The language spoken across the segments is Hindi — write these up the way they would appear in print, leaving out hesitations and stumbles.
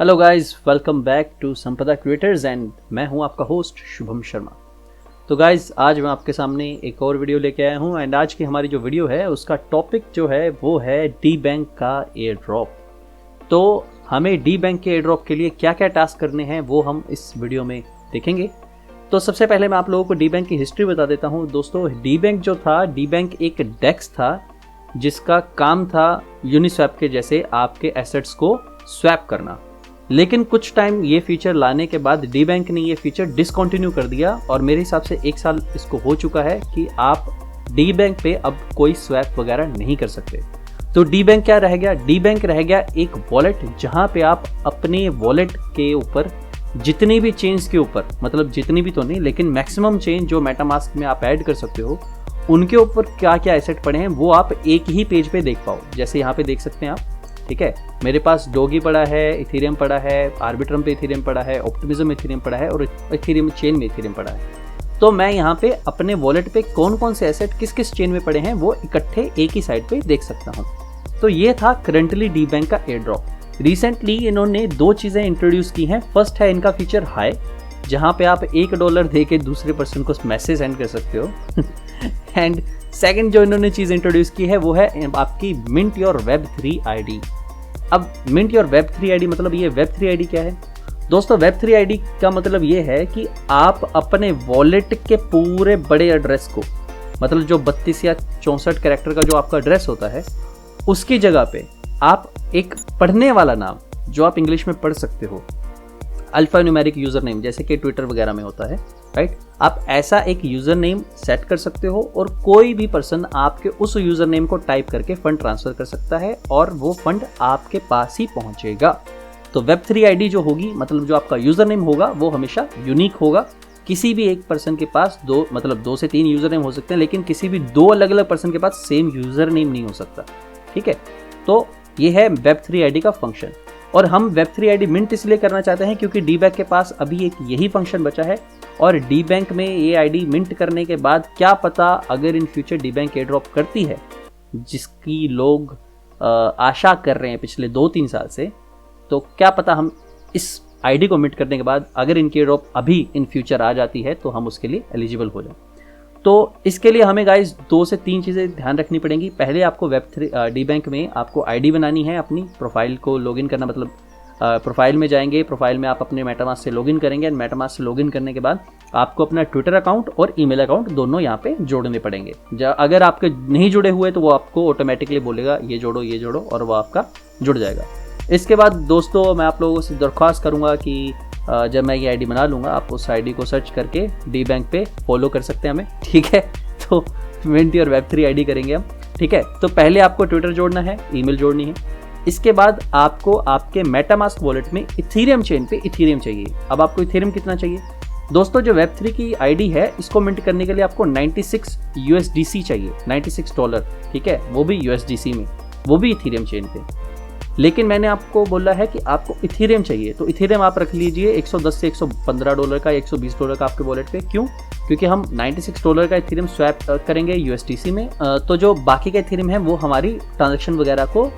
Hello guys, welcome back to Sampada creators and मैं हूं आपका होस्ट शुभम शर्मा। तो गाइस, आज मैं आपके सामने एक और वीडियो लेके आया हूं एंड आज की हमारी जो वीडियो है उसका टॉपिक जो है वो है डी बैंक का एयर ड्रॉप। तो हमें डी बैंक के एयर ड्रॉप के लिए क्या क्या टास्क करने हैं वो हम इस वीडियो में देखेंगे। तो सबसे पहले मैं आप लोगों को डी बैंक की हिस्ट्री बता देता हूँ। दोस्तों, डी बैंक जो था, डी बैंक एक डेक्स था जिसका काम था यूनिस्वैप के जैसे आपके एसेट्स को स्वैप करना। लेकिन कुछ टाइम ये फीचर लाने के बाद डी बैंक ने ये फीचर डिसकंटिन्यू कर दिया और मेरे हिसाब से 1 साल इसको हो चुका है कि आप डी बैंक पे अब कोई स्वैप वगैरह नहीं कर सकते। तो डी बैंक क्या रह गया? डी बैंक रह गया एक वॉलेट जहां पे आप अपने वॉलेट के ऊपर जितनी भी चेन्स के ऊपर, मतलब जितनी भी तो नहीं लेकिन मैक्सिमम चेन जो मेटामास्क में आप ऐड कर सकते हो, उनके ऊपर क्या क्या एसेट पड़े हैं वो आप एक ही पेज पे देख पाओ। जैसे यहाँ पे देख सकते हैं आप, ठीक है। मेरे पास डोगी पड़ा है, इथेरियम पड़ा है, आर्बिट्रम पे इथेरियम पड़ा है, ऑप्टिमिज्म में इथेरियम पड़ा है और इथेरियम चेन में इथेरियम पड़ा है। तो मैं यहाँ पे अपने वॉलेट पे कौन कौन से एसेट किस किस चेन में पड़े हैं वो इकट्ठे एक ही साइड पे देख सकता हूँ। तो ये था करंटली डी बैंक का एयर ड्रॉप। रिसेंटली इन्होंने 2 चीज़ें इंट्रोड्यूस की हैं। फर्स्ट है इनका फीचर हाई, जहाँ पे आप $1 दे के दूसरे पर्सन को मैसेज सेंड कर सकते हो एंड सेकंड जो इन्होंने चीज़ इंट्रोड्यूस की है वो है आपकी मिंट योर वेब3 आईडी। अब मिंट योर वेब3 आईडी मतलब ये वेब3 आईडी क्या है दोस्तों? वेब3 आईडी का मतलब ये है कि आप अपने वॉलेट के पूरे बड़े एड्रेस को, मतलब जो 32 या 64 कैरेक्टर का जो आपका एड्रेस होता है, उसकी जगह पे आप एक पढ़ने वाला नाम जो आप इंग्लिश में पढ़ सकते हो, अल्फा न्यूमेरिक यूजर नेम जैसे कि ट्विटर वगैरह में होता है, राइट। आप ऐसा एक यूजर नेम सेट कर सकते हो और कोई भी पर्सन आपके उस यूजर नेम को टाइप करके फंड ट्रांसफर कर सकता है और वो फंड आपके पास ही पहुंचेगा। तो वेब3 आईडी जो होगी, मतलब जो आपका यूजर नेम होगा, वो हमेशा यूनिक होगा। किसी भी एक पर्सन के पास 2 से 3 यूजर नेम हो सकते हैं, लेकिन किसी भी 2 अलग अलग पर्सन के पास सेम यूजर नेम नहीं हो सकता, ठीक है। तो ये है वेब3 आईडी का फंक्शन। और हम वेब3 आईडी मिंट इसलिए करना चाहते हैं क्योंकि डी बैंक के पास अभी एक यही फंक्शन बचा है और डी बैंक में ये आईडी मिंट करने के बाद क्या पता अगर in future D bank air drop करती है, जिसकी लोग आशा कर रहे हैं पिछले 2-3 साल से, तो क्या पता हम इस आईडी को मिंट करने के बाद अगर इनकी एयर ड्रॉप अभी इन फ्यूचर आ जाती है तो हम उसके लिए एलिजिबल हो जाए। तो इसके लिए हमें गाइस 2 से 3 चीज़ें ध्यान रखनी पड़ेंगी। पहले आपको डी बैंक में आपको आईडी बनानी है, अपनी प्रोफाइल को लॉगिन करना, मतलब प्रोफाइल में जाएंगे, प्रोफाइल में आप अपने मेटामास्क से लॉगिन करेंगे एंड मेटामास्क से लॉगिन करने के बाद आपको अपना ट्विटर अकाउंट और ईमेल अकाउंट दोनों यहाँ पे जोड़ने पड़ेंगे। अगर आपके नहीं जुड़े हुए तो वो आपको ऑटोमेटिकली बोलेगा ये जोड़ो और वो आपका जुड़ जाएगा। इसके बाद दोस्तों मैं आप लोगों से दरख्वास्त करूँगा कि जब मैं ये आईडी बना लूँगा आप उस आईडी को सर्च करके डी बैंक पे फॉलो कर सकते हैं हमें, ठीक है। तो मिंट योर वेब3 आईडी करेंगे हम, ठीक है। तो पहले आपको ट्विटर जोड़ना है, ईमेल जोड़नी है। इसके बाद आपको आपके मेटामास्क वॉलेट में इथेरियम चेन पे इथेरियम चाहिए। अब आपको इथेरियम कितना चाहिए दोस्तों? जो वेब3 की आईडी है इसको मिंट करने के लिए आपको 96 USDC चाहिए, $96, ठीक है। वो भी USDC में, वो भी इथेरियम चेन पे। लेकिन मैंने आपको बोला है कि आपको इथेरियम चाहिए, तो इथेरियम आप रख लीजिए $110 से $115 का, $120 का आपके वॉलेट पे। क्यों? क्योंकि हम $96 का इथेरियम स्वैप करेंगे USDC में, तो जो बाकी का इथेरियम है वो हमारी ट्रांजैक्शन वगैरह को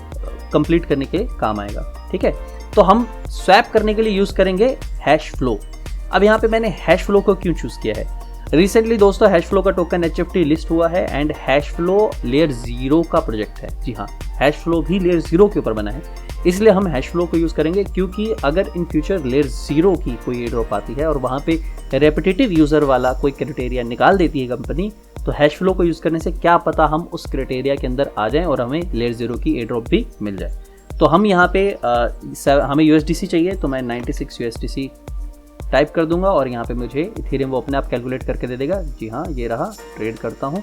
कंप्लीट करने के काम आएगा, ठीक है। तो हम स्वैप करने के लिए यूज़ करेंगे हैश फ्लो। अब यहाँ पे मैंने हैश फ्लो को क्यों चूज़ किया है? रिसेंटली दोस्तों हैश फ्लो का टोकन HFT लिस्ट हुआ है एंड हैश फ्लो लेयर 0 का प्रोजेक्ट है। जी हाँ, हैश फ्लो भी लेयर 0 के ऊपर बना है, इसलिए हम हैश फ्लो को यूज़ करेंगे। क्योंकि अगर इन फ्यूचर लेयर 0 की कोई एयर ड्रॉप आती है और वहाँ पे रेपिटेटिव यूज़र वाला कोई क्राइटेरिया निकाल देती है कंपनी, तो हैश फ्लो को यूज़ करने से क्या पता हम उस क्राइटेरिया के अंदर आ जाएं और हमें लेयर 0 की एयर ड्रॉप भी मिल जाए। तो हम यहाँ पे हमें USDC चाहिए, तो मैं 96 USDC टाइप कर दूंगा और यहाँ पे मुझे इथेरियम वो अपने आप कैलकुलेट करके दे देगा। जी हाँ, ये रहा, ट्रेड करता हूँ।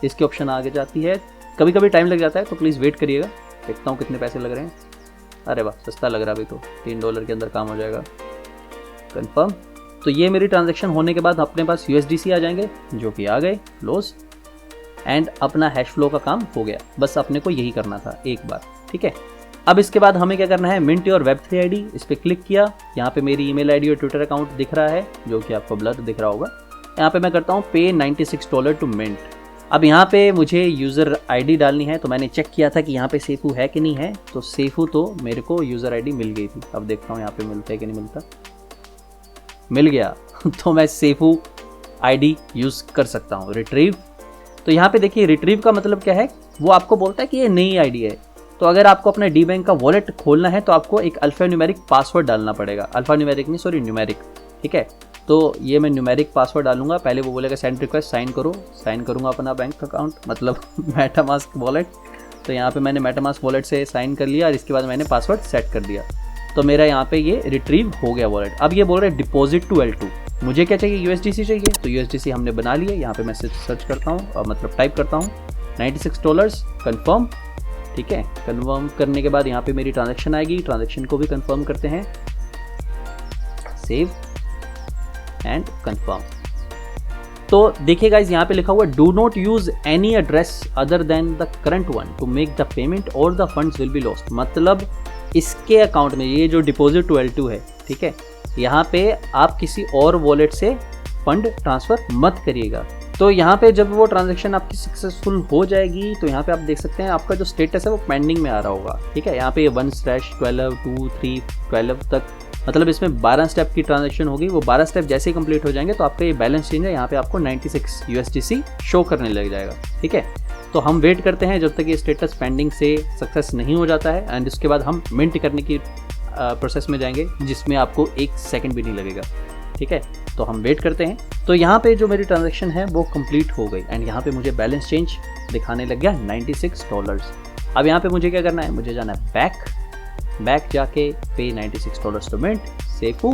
इसकी ऑप्शन आगे जाती है। कभी कभी टाइम लग जाता है तो प्लीज़ वेट करिएगा, देखता हूँ कितने पैसे लग रहे हैं। अरे वाह, सस्ता लग रहा है अभी तो, $3 के अंदर काम हो जाएगा, कंफर्म। तो ये मेरी ट्रांजैक्शन होने के बाद अपने पास USDC आ जाएंगे, जो कि आ गए, क्लोज, एंड अपना हैश फ्लो का काम हो गया। बस अपने को यही करना था एक बार, ठीक है। अब इसके बाद हमें क्या करना है? मिंट योर वेब3 आईडी, इस पर क्लिक किया। यहाँ पे मेरी ईमेल आईडी और ट्विटर अकाउंट दिख रहा है, जो कि आपको ब्लर दिख रहा होगा। यहाँ पे मैं करता हूँ पे $96 टू मिंट। अब यहाँ पे मुझे यूज़र आईडी डालनी है, तो मैंने चेक किया था कि यहाँ पे सेफू है कि नहीं है, तो सेफू तो मेरे को यूज़र आईडी मिल गई थी। अब देखता हूँ यहाँ पे मिलता है कि नहीं मिलता, मिल गया। तो मैं सेफू आईडी यूज़ कर सकता हूँ। रिट्रीव, तो यहाँ पे देखिए रिट्रीव का मतलब क्या है, वो आपको बोलता है कि ये नई आईडी है। तो अगर आपको अपना डी बैंक का वॉलेट खोलना है तो आपको एक अल्फा न्यूमेरिक पासवर्ड डालना पड़ेगा। अल्फा न्यूमेरिक नहीं, सॉरी न्यूमेरिक, ठीक है। तो ये मैं न्यूमेरिक पासवर्ड डालूंगा। पहले वो बोलेगा सेंड रिक्वेस्ट, साइन करो, साइन करूंगा अपना बैंक अकाउंट मतलब मेटामास्क वॉलेट। तो यहाँ पे मैंने मेटामास्क वॉलेट से साइन कर लिया और इसके बाद मैंने पासवर्ड सेट कर दिया। तो मेरा यहाँ पे ये रिट्रीव हो गया वॉलेट। अब ये बोल रहा है डिपॉजिट टू L2। मुझे क्या चाहिए, USDC चाहिए, तो USDC हमने बना लिया। यहाँ पे मैं सर्च करता हूँ और मतलब टाइप करता हूँ $96 कन्फर्म, ठीक है। कन्फर्म करने के बाद यहाँ पे मेरी ट्रांजैक्शन आएगी, ट्रांजैक्शन को भी कन्फर्म करते हैं, सेव एंड कन्फर्म। तो देखिए गाइज यहाँ पे लिखा हुआ do not use any address other than the current one to make the payment और the funds will be lost. मतलब इसके अकाउंट में ये जो डिपॉजिट टू L2 है, ठीक है, यहाँ पे आप किसी और वॉलेट से फंड ट्रांसफ़र मत करिएगा। तो यहाँ पे जब वो ट्रांजैक्शन आपकी सक्सेसफुल हो जाएगी तो यहाँ पे आप देख सकते हैं आपका जो स्टेटस है वो पेंडिंग में आ रहा होगा, ठीक है। यहाँ पे 1/12 2 3 12 तक, मतलब इसमें 12 स्टेप की ट्रांजैक्शन होगी। वो 12 स्टेप जैसे ही कंप्लीट हो जाएंगे तो आपका ये बैलेंस चेंज है, यहाँ पे आपको 96 USDC शो करने लग जाएगा, ठीक है। तो हम वेट करते हैं जब तक ये स्टेटस पेंडिंग से सक्सेस नहीं हो जाता है, एंड उसके बाद हम मिंट करने की प्रोसेस में जाएंगे जिसमें आपको 1 सेकंड भी नहीं लगेगा, ठीक है। तो हम वेट करते हैं। तो यहाँ पे जो मेरी ट्रांजैक्शन है वो कंप्लीट हो गई एंड यहाँ पे मुझे बैलेंस चेंज दिखाने लग गया $96। अब यहाँ पे मुझे क्या करना है, मुझे जाना है बैक जाके पे $96 टू मिंट सेफू,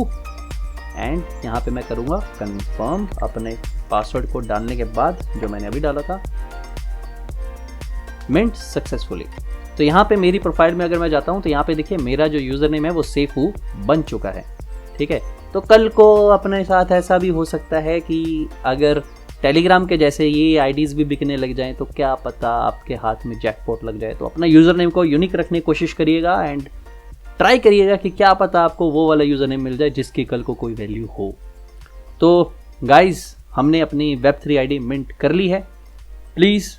एंड यहाँ पे मैं करूँगा कंफर्म अपने पासवर्ड को डालने के बाद जो मैंने अभी डाला था, मिंट सक्सेसफुली। तो यहाँ पे मेरी प्रोफाइल में अगर मैं जाता हूँ तो यहाँ पे देखिए मेरा जो यूज़र नेम है वो सेफू बन चुका है, ठीक है। तो कल को अपने साथ ऐसा भी हो सकता है कि अगर टेलीग्राम के जैसे ये आईडीज़ भी बिकने लग जाएं तो क्या पता आपके हाथ में जैकपॉट लग जाए। तो अपना यूज़र नेम को यूनिक रखने की कोशिश करिएगा एंड ट्राई करिएगा कि क्या पता आपको वो वाला यूज़र नेम मिल जाए जिसकी कल को कोई वैल्यू हो। तो गाइज हमने अपनी Web3 आईडी मिंट कर ली है। प्लीज़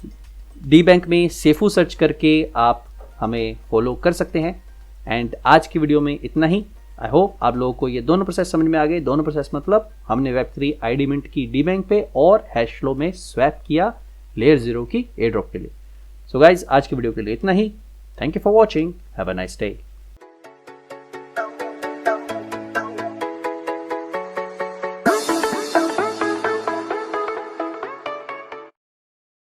डी बैंक में सेफू सर्च करके आप हमें फॉलो कर सकते हैं। एंड आज की वीडियो में इतना ही। आई होप आप लोगों को ये दोनों प्रोसेस समझ में आ गए। दोनों प्रोसेस मतलब हमने Web3 आईडी मिंट की डी बैंक पे और हैशफ्लो में स्वैप किया लेयर 0 की एयर ड्रॉप के लिए। सो गाइज आज की वीडियो के लिए इतना ही। Thank you for watching, have a nice day.